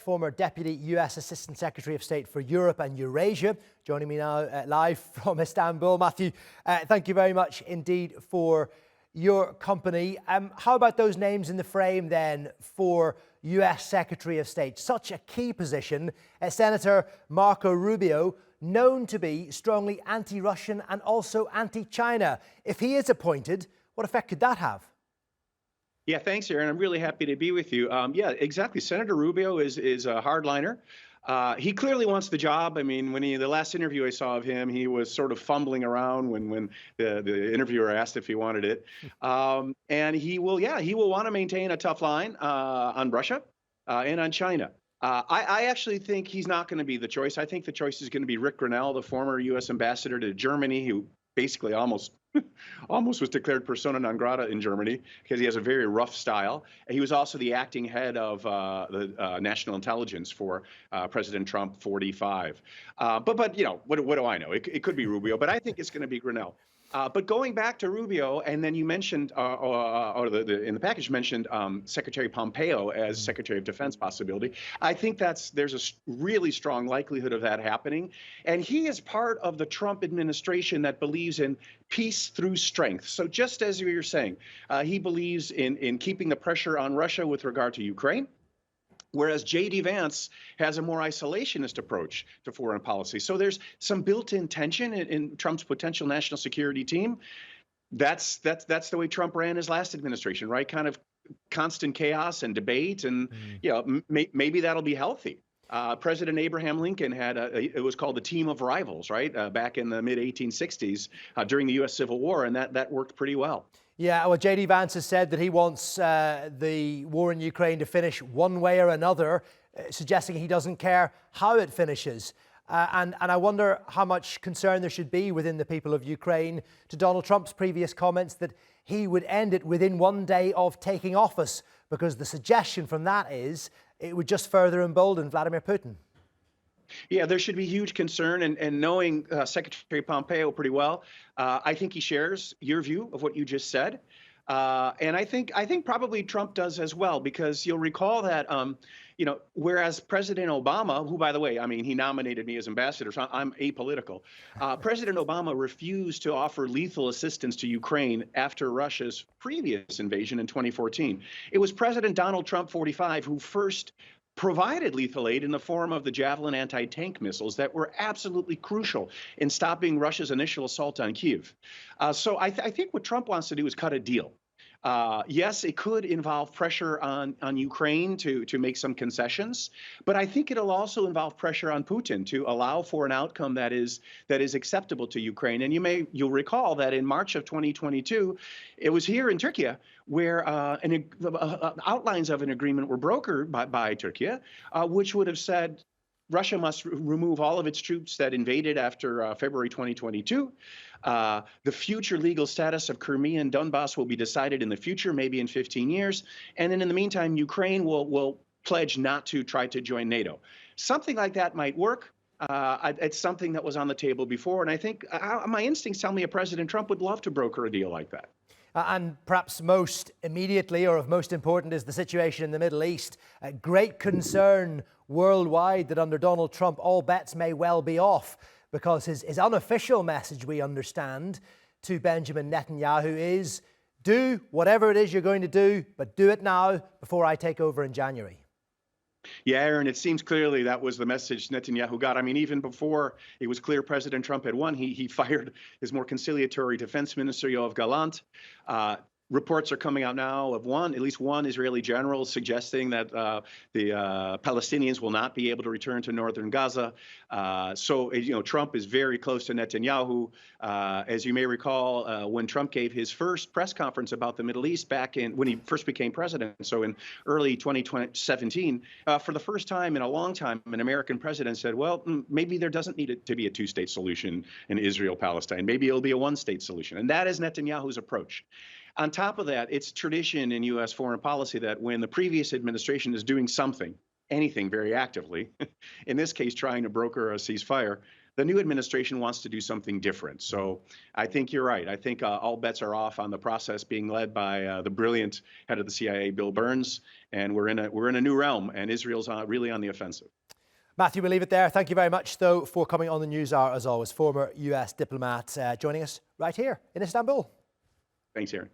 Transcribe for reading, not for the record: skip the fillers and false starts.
former Deputy US Assistant Secretary of State for Europe and Eurasia, joining me now live from Istanbul. Matthew, thank you very much indeed for your company. How about those names in the frame then for US Secretary of State? Such a key position. Senator Marco Rubio, known to be strongly anti-Russian and also anti-China. If he is appointed, what effect could that have? Yeah, thanks, Aaron. I'm really happy to be with you. Yeah, exactly. Senator Rubio is a hardliner. He clearly wants the job. I mean, when the last interview I saw of him, he was sort of fumbling around when the interviewer asked if he wanted it. And he will want to maintain a tough line on Russia and on China. I actually think he's not going to be the choice. I think the choice is going to be Rick Grenell, the former U.S. ambassador to Germany, who basically almost was declared persona non grata in Germany because he has a very rough style. He was also the acting head of the national intelligence for President Trump 45. But you know, what do I know? It could be Rubio, but I think it's going to be Grenell. But going back to Rubio, and then you mentioned, in the package mentioned Secretary Pompeo as Secretary of Defense possibility. I think there's a really strong likelihood of that happening. And he is part of the Trump administration that believes in peace through strength. So just as you were saying, he believes in keeping the pressure on Russia with regard to Ukraine, whereas J.D. Vance has a more isolationist approach to foreign policy. So there's some built-in tension in Trump's potential national security team. That's the way Trump ran his last administration, right? Kind of constant chaos and debate, and you know, maybe that'll be healthy. President Abraham Lincoln had it was called the team of rivals, right? Back in the mid 1860s during the U.S. Civil War, and that worked pretty well. Yeah, well, J.D. Vance has said that he wants the war in Ukraine to finish one way or another, suggesting he doesn't care how it finishes. And I wonder how much concern there should be within the people of Ukraine to Donald Trump's previous comments that he would end it within 1 day of taking office, because the suggestion from that is it would just further embolden Vladimir Putin. Yeah, there should be huge concern, and knowing Secretary Pompeo pretty well, I think he shares your view of what you just said, and I think probably Trump does as well, because you'll recall that you know, whereas President Obama, who, by the way, I mean, he nominated me as ambassador, so I'm apolitical. President Obama refused to offer lethal assistance to Ukraine after Russia's previous invasion in 2014. It was President Donald Trump 45 who first provided lethal aid in the form of the Javelin anti-tank missiles that were absolutely crucial in stopping Russia's initial assault on Kyiv. So I think what Trump wants to do is cut a deal. Yes, it could involve pressure on Ukraine to make some concessions, but I think it'll also involve pressure on Putin to allow for an outcome that is acceptable to Ukraine. And you'll recall that in March of 2022, it was here in Turkey where outlines of an agreement were brokered by Turkey, which would have said Russia must remove all of its troops that invaded after February 2022. The future legal status of Crimea and Donbass will be decided in the future, maybe in 15 years. And then in the meantime, Ukraine will pledge not to try to join NATO. Something like that might work. It's something that was on the table before. And I think my instincts tell me President Trump would love to broker a deal like that. And perhaps most immediately, or of most important, is the situation in the Middle East. Great concern worldwide that under Donald Trump, all bets may well be off, because his unofficial message, we understand, to Benjamin Netanyahu is, do whatever it is you're going to do, but do it now before I take over in January. Yeah, Aaron, it seems clearly that was the message Netanyahu got. I mean, even before it was clear President Trump had won, he fired his more conciliatory defense minister, Yoav Gallant. Reports are coming out now of at least one Israeli general suggesting that the Palestinians will not be able to return to northern Gaza. So, you know, Trump is very close to Netanyahu. As you may recall, when Trump gave his first press conference about the Middle East when he first became president, so in early 2017, for the first time in a long time, an American president said, well, maybe there doesn't need to be a two-state solution in Israel-Palestine. Maybe it'll be a one-state solution. And that is Netanyahu's approach. On top of that, it's tradition in U.S. foreign policy that when the previous administration is doing something, anything very actively, in this case, trying to broker a ceasefire, the new administration wants to do something different. So I think you're right. I think all bets are off on the process being led by the brilliant head of the CIA, Bill Burns, and we're in a new realm, and Israel's really on the offensive. Matthew, we'll leave it there. Thank you very much, though, for coming on the News Hour, as always. Former US diplomat joining us right here in Istanbul. Thanks, Aaron.